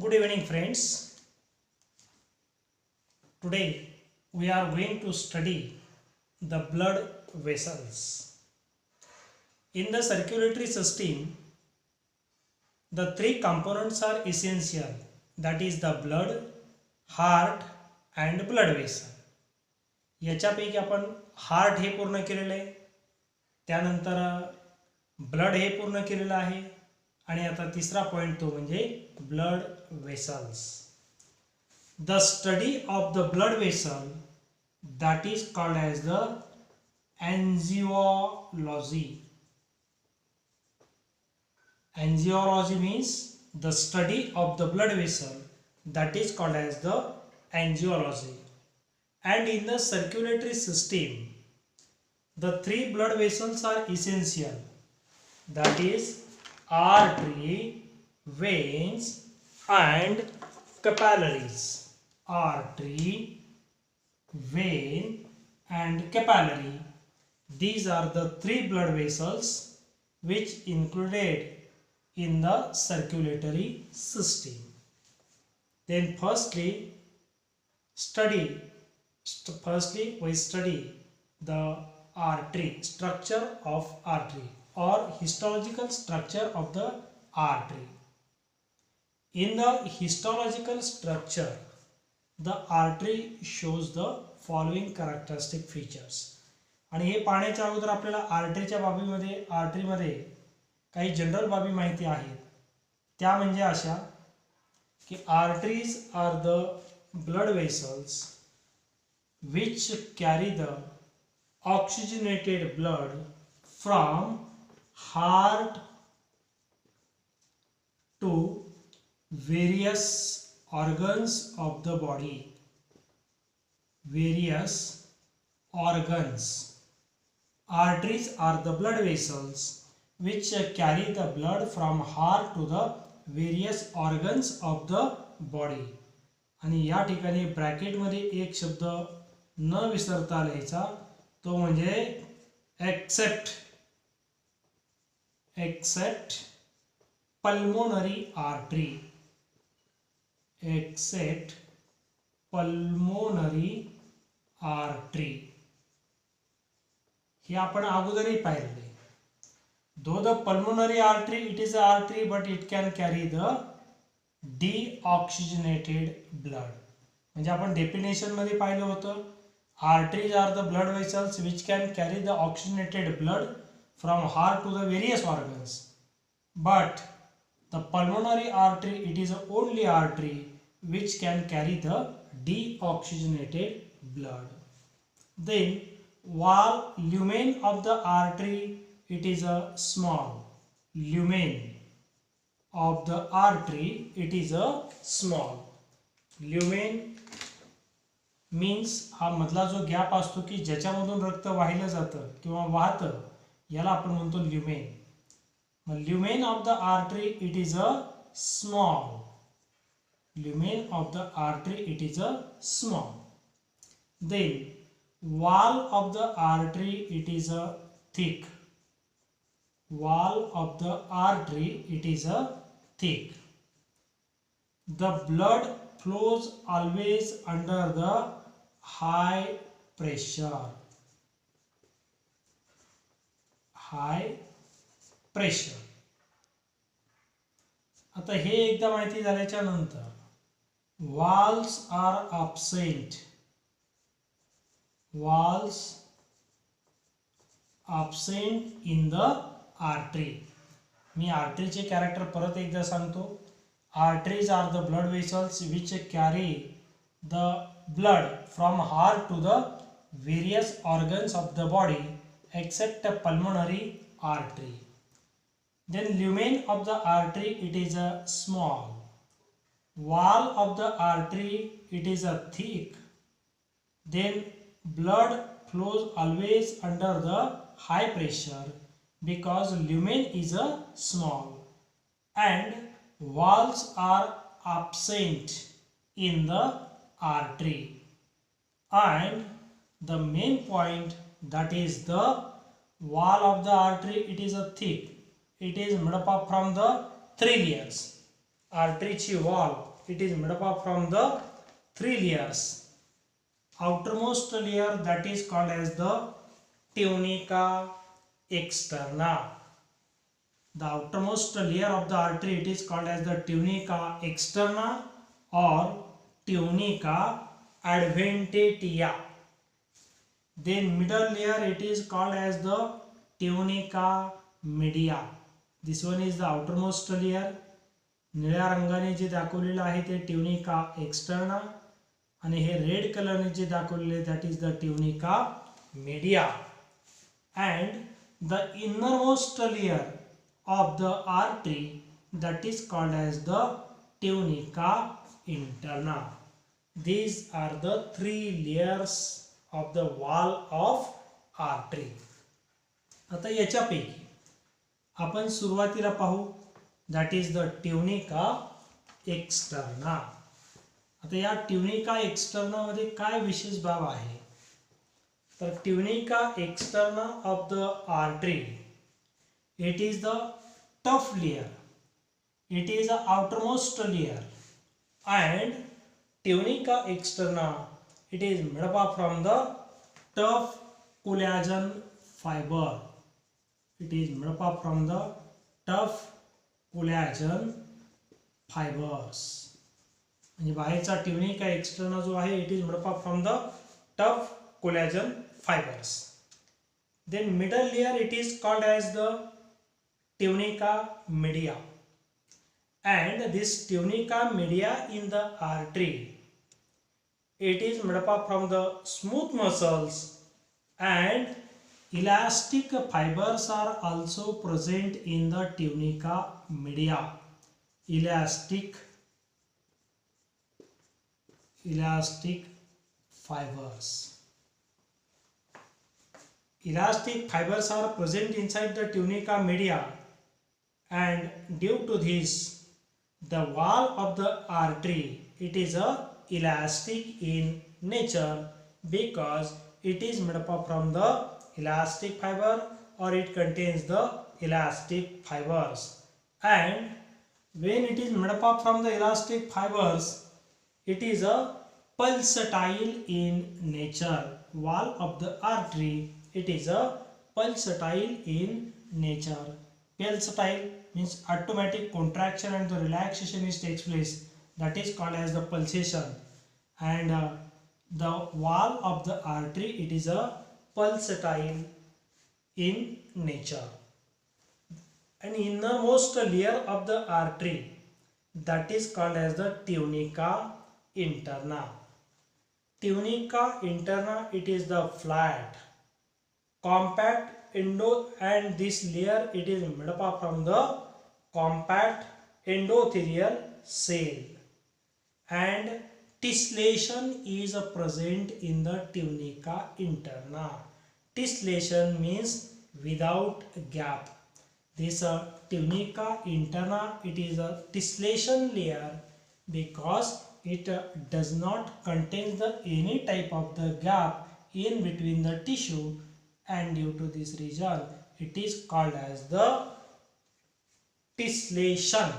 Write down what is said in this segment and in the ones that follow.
Good evening, friends. Today we are going to study the blood vessels. In the circulatory system, the three components are essential, that is the blood, heart and blood vessel. याच्यापैकी आपण heart हे पूर्ण केलेलं आहे, त्यानंतर blood हे पूर्ण केलेलं आहे आणि आता तिसरा पॉइंट तो म्हणजे blood vessels. The study of the blood vessel, that is called as the angiology. Angiology means the study of the blood vessel, that is called as the angiology. And in the circulatory system, the three blood vessels are essential, that is artery, veins and capillaries. Artery, vein and capillary, these are the three blood vessels which included in the circulatory system. Then firstly we study the artery, structure of artery or histological structure of the artery. In the histological structure, the artery shows the following characteristic features. आणि हे पाहण्याच्या अगोदर आपल्याला आर्टरीमध्ये काही general बाबी माहिती आहेत. त्या म्हणजे अशा की arteries are the blood vessels which carry the oxygenated blood from heart to various organs of the body. Various organs. Arteries are the blood vessels which carry the blood from heart to the various organs of the body. आणि या ठिकाणी ब्रॅकेटमध्ये एक शब्द न विसरता लिहायचा, तो म्हणजे except pulmonary artery. Except pulmonary artery. हे आपण अगोदरही पाहिले. Though the pulmonary artery, it is an artery, but it can carry the deoxygenated blood. म्हणजे आपण डेफिनेशन मध्ये पाहिलं होतं, arteries are the blood vessels which can carry the oxygenated blood from heart to the various organs. But the pulmonary artery, it is the only artery which can carry the deoxygenated blood. Then wall lumen of the artery, it is a small. Lumen of the artery, it is a small. Lumen means हा मधला जो gap असतो की ज्याच्यामधून रक्त वाहिलं जातं किंवा वाहतं, याला आपण म्हणतो lumen. Mug lumen of the artery, it is a small. Lumen of the artery, it is a small. Then wall of the artery, it is a thick. Wall of the artery, it is a thick. The blood flows always under the high pressure. High pressure. आता हे एकदा माहिती झाल्याच्या नंतर walls are absent. Walls absent in the artery. मी आर्टरीचे character परत एकदा सांगतो. Arteries are the blood vessels which carry the blood from heart to the various organs of the body except a pulmonary artery. Then lumen of the artery, it is a small. Wall of the artery, it is a thick. Then blood flows always under the high pressure because lumen is a small and walls are absent in the artery. And the main point, that is the wall of the artery, it is a thick. It is made up from the three layers. आर्टरीची wall it is made up from the 3 layers. Outermost layer that is called as the tunica externa. The outermost layer of the artery it is called as the tunica externa or tunica adventitia. Then middle layer it is called as the tunica media. This one is the outermost layer. निळ्या रंगाने जे दाखवलेलं आहे ते tunica externa आणि हे red कलरने जे दाखवलेले that is the tunica media. And the innermost layer of the artery that is called as the tunica interna. These are the 3 layers of the wall of artery. आता याच्यापैकी आपण सुरुवातीला पाहू that is the tunica externa. आता या tunica एक्सटर्नामध्ये काय विशेष बाब आहे तर tunica externa of the artery it is the tough layer, it is the outermost layer and tunica externa it is made up from the tough collagen fibre. It is made up from the tough collagen fibres. म्हणजे बाहेरचा tunica externa जो आहे it is made up from the tough collagen fibres. Then middle layer it is called as the tunica media and this tunica media in the artery it is made up from the smooth muscles and elastic fibers are also present in the tunica media. Elastic fibers. Elastic fibers are present inside the tunica media, and due to this, the wall of the artery it is a elastic in nature because it is made up from the elastic fiber or it contains the elastic fibers. And when it is made up from the elastic fibers, it is a pulsatile in nature. Wall of the artery it is a pulsatile in nature. Pulsatile means automatic contraction and the relaxation is takes place, that is called as the pulsation. And the wall of the artery it is a pulsatile in nature. An innermost layer of the artery that is called as the tunica interna. Tunica interna it is the flat compact endo, and this layer it is made up from the compact endothelial cell, and tessellation is present in the tunica interna. Tessellation means without gap. This tunica interna it is a tessellation layer because it does not contain the any type of the gap in between the tissue, and due to this reason it is called as the tessellation,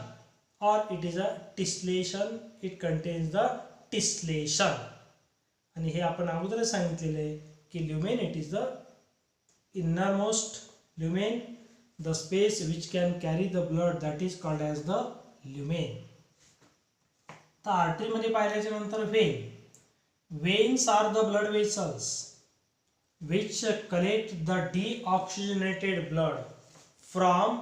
or it is a tessellation, it contains the tessellation. आणि हे आपण अगोदर सांगितलेले आहे की lumen it is the innermost lumen, the space which can carry the blood that is called as the lumen. तर artery मध्ये पाहिल्याच्या नंतर veins are the blood vessels which collect the deoxygenated blood from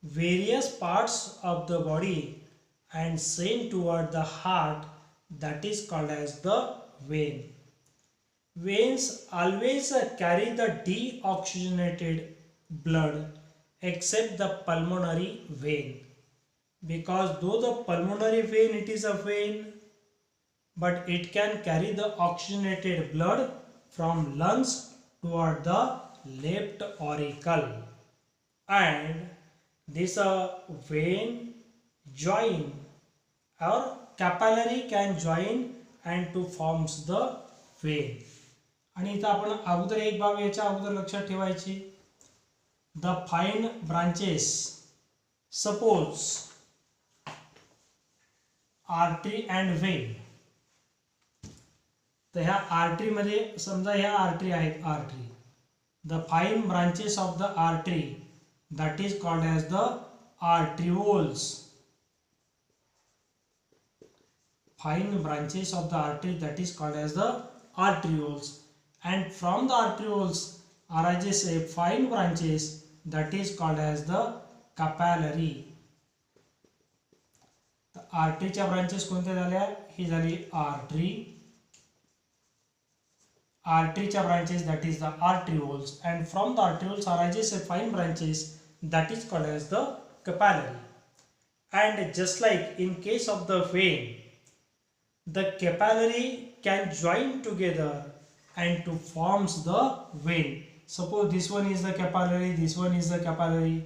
various parts of the body and sent toward the heart, that is called as the vein. Veins always carry the deoxygenated blood except the pulmonary vein, because though the pulmonary vein it is a vein, but it can carry the oxygenated blood from lungs toward the left auricle, and this vein join or capillary can join and to forms the vein. आणि इथं आपण अगोदर एक बाब याच्या अगोदर लक्षात ठेवायची, the fine branches, suppose artery and when. तर ह्या आर्टरी मध्ये समजा ह्या आर्टरी आहेत, artery, the fine branches of the artery that is called as the arterioles. Fine branches of the artery that is called as the arterioles, and from the arterioles arises a fine branches that is called as the capillary. आर्टरीच्या branches कोणत्या झाल्या? ही झाली artery. आर्टरीच्या branches that is the arterioles, and from the arterioles arises a fine branches that is called as the capillary. And just like in case of the vein, the capillary can join together and to forms the vein. Suppose this one is the capillary, this one is the capillary,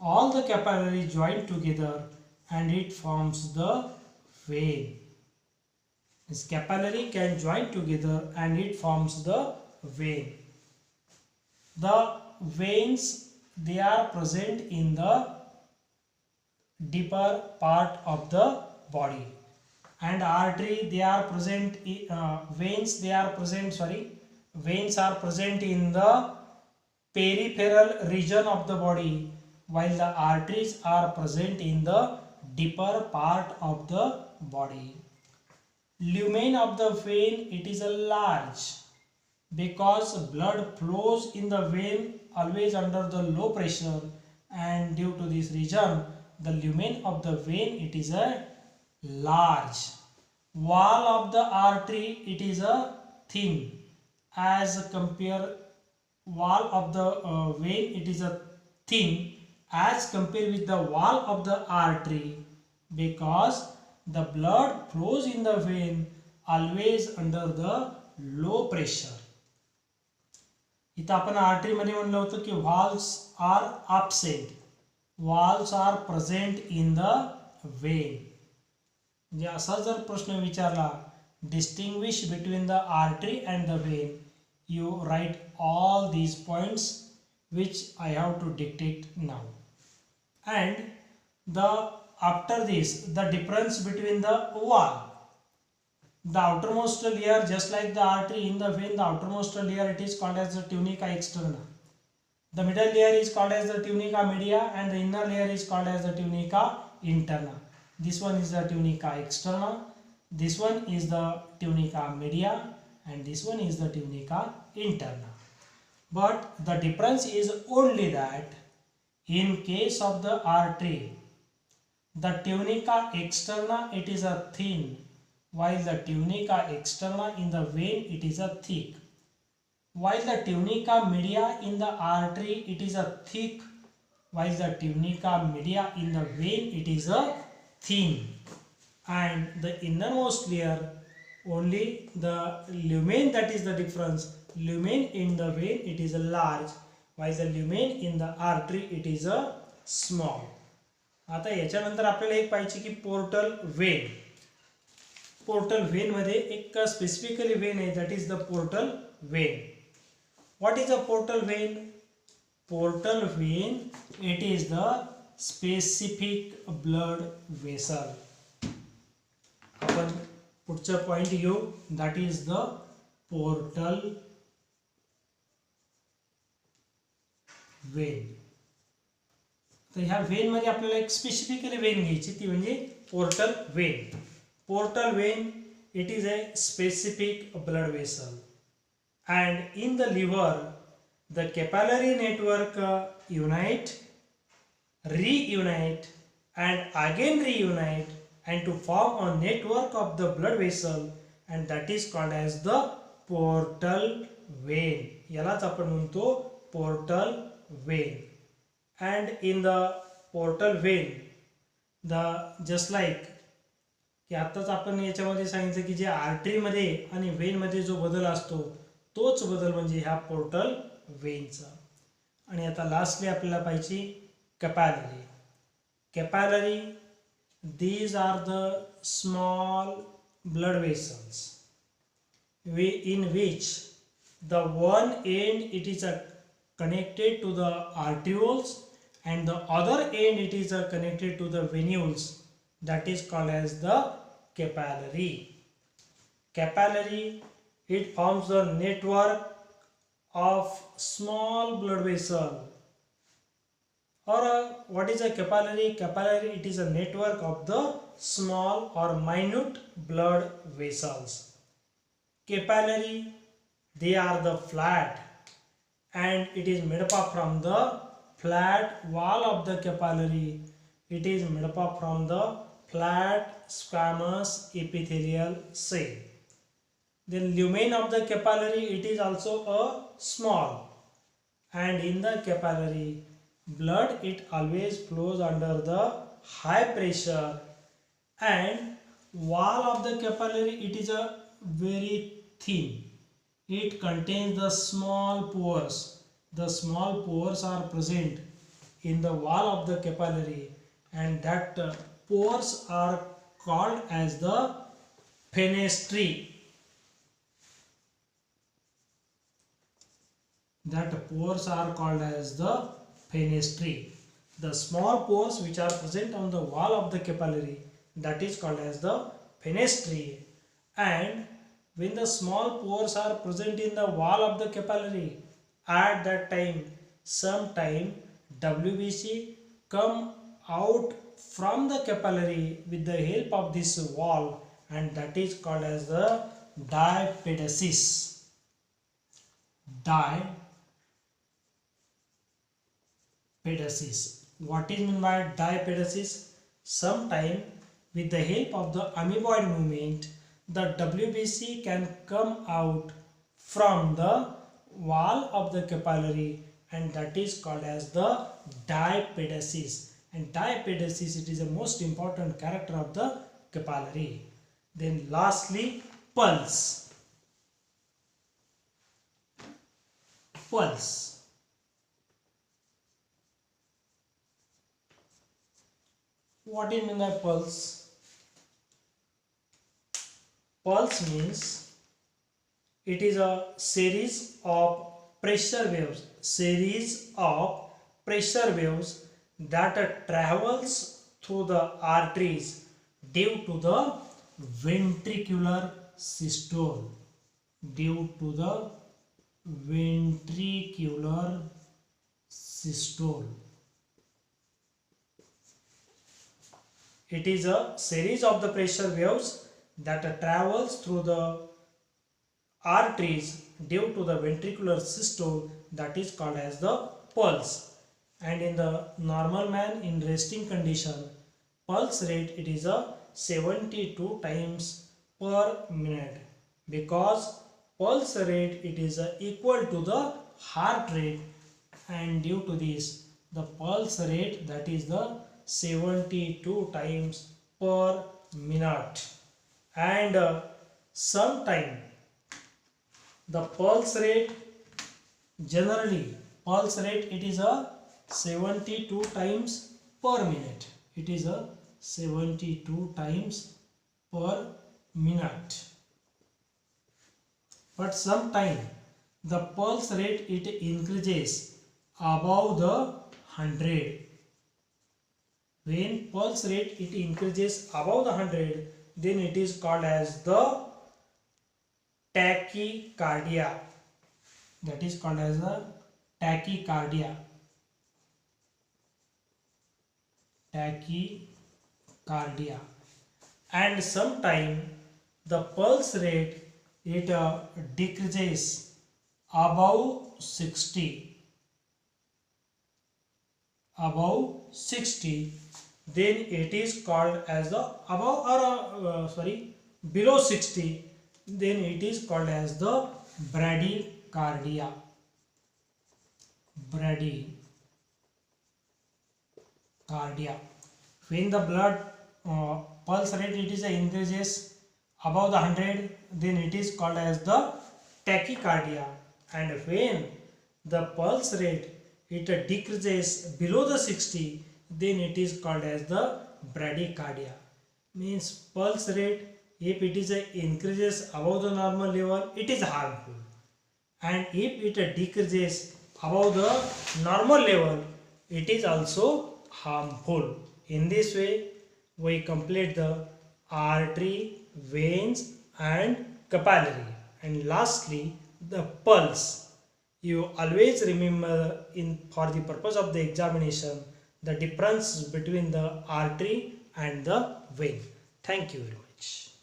all the capillary join together and it forms the vein. This capillary can join together and it forms the vein. The veins, they are present in the deeper part of the body, and artery, they are present veins are present in the peripheral region of the body, while the arteries are present in the deeper part of the body. Lumen of the vein, it is a large, because blood flows in the vein always under the low pressure, and due to this reason the lumen of the vein, it is a large. Wall of the artery, it is a thin, as compare wall of the vein, it is a thin as compared with the wall of the artery, because the blood flows in the vein always under the low pressure. इथं आपण artery मध्ये म्हणलं होतं की valves are absent, valves are present in the vein. म्हणजे असा जर प्रश्न विचारला, distinguish between the artery and the vein, you write all these points which I have to dictate now. And the after this, the difference between the wall, the outermost layer, just like the artery in the vein, the outermost layer, it is called as the tunica externa. The middle layer is called as the tunica media, and the inner layer is called as the tunica interna. This one is the tunica externa, this one is the tunica media, and this one is the tunica interna. But the difference is only that in case of the artery, the tunica externa, it is a thin, while the tunica externa in the vein, it is a thick. While the tunica media in the artery, it is a thick, while the tunica media in the vein, it is a thin. And the innermost layer, only the lumen, that is the difference. Lumen in the vein, it is a large, while the lumen in the artery, it is a small. आता याच्यानंतर आपल्याला एक पाहिजे की portal vein. Portal vein मध्ये एक specifically when आहे, that is the portal vein. What is a portal vein? Portal vein, it is the specific blood vessel. आपण पुढचा पॉइंट घेऊ, that is the portal vein. तर ह्या वेन मध्ये आपल्याला एक स्पेसिफिकली वेन घ्यायची, ती म्हणजे portal vein. Portal vein, it is a specific blood vessel, and in the liver the capillary network unite, reunite and again reunite and to form a network of the blood vessel, and that is called as the portal vein. यालाच आपण म्हणतो portal vein. And in the portal vein, the just like की आताच आपण याच्यामध्ये सांगितलं की जे artery मध्ये आणि वेन मध्ये जो बदल असतो, तोच बदल म्हणजे ह्या पोर्टल वेनचा. आणि आता लास्टली आपल्याला पाहिजे capillary. Capillary, these are the small blood vessels in which the one end it is connected to the arterioles and the other end it is connected to the venules, that is called as the capillary. Capillary, it forms the network of small blood vessel. Or what is a capillary? Capillary, it is a network of the small or minute blood vessels. Capillary, they are the flat, and it is made up from the flat wall of the capillary. It is made up from the flat squamous epithelial cell. Then lumen of the capillary, it is also a small, and in the capillary blood, it always flows under the high pressure, and wall of the capillary, it is a very thin. It contains the small pores. The small pores are present in the wall of the capillary, and that pores are called as the fenestrae. That pores are called as the fenestrae. The small pores which are present on the wall of the capillary, that is called as the fenestrae. And when the small pores are present in the wall of the capillary, at that time, sometime WBC come out from the capillary with the help of this wall, and that is called as the diapedesis. Diapedesis. What is meant by diapedesis? Sometime with the help of the amoeboid movement, the WBC can come out from the wall of the capillary, and that is called as the diapedesis. And diapedesis, it is the most important character of the capillary. Then lastly, pulse. Pulse. What do you mean by pulse? Pulse means it is a series of pressure waves. That travels through the arteries due to the ventricular systole. It is a series of the pressure waves that travels through the arteries due to the ventricular systole, that is called as the pulse. And in the normal man in resting condition, pulse rate, it is a 72 times per minute, because pulse rate, it is equal to the heart rate, and due to this, the pulse rate, that is the 72 times per minute. And sometime the pulse rate, generally pulse rate, it is a 72 times per minute. It is a 72 times per minute. But sometime the pulse rate, it increases above the 100. When pulse rate, it increases above the 100, then it is called as the tachycardia. That is called as the tachycardia. And sometime the pulse rate, it decreases above 60. Then it is called as the below 60, then it is called as the bradycardia. When the blood pulse rate, it is increases above the 100, then it is called as the tachycardia. And when the pulse rate, it decreases below the 60, then it is called as the bradycardia. Means pulse rate, if it is increases above the normal level, it is harmful, and if it decreases above the normal level, it is also harmful. In this way, we complete the artery, veins and capillary. And lastly, the pulse. You always remember for the purpose of the examination the difference between the artery and the vein. Thank you very much.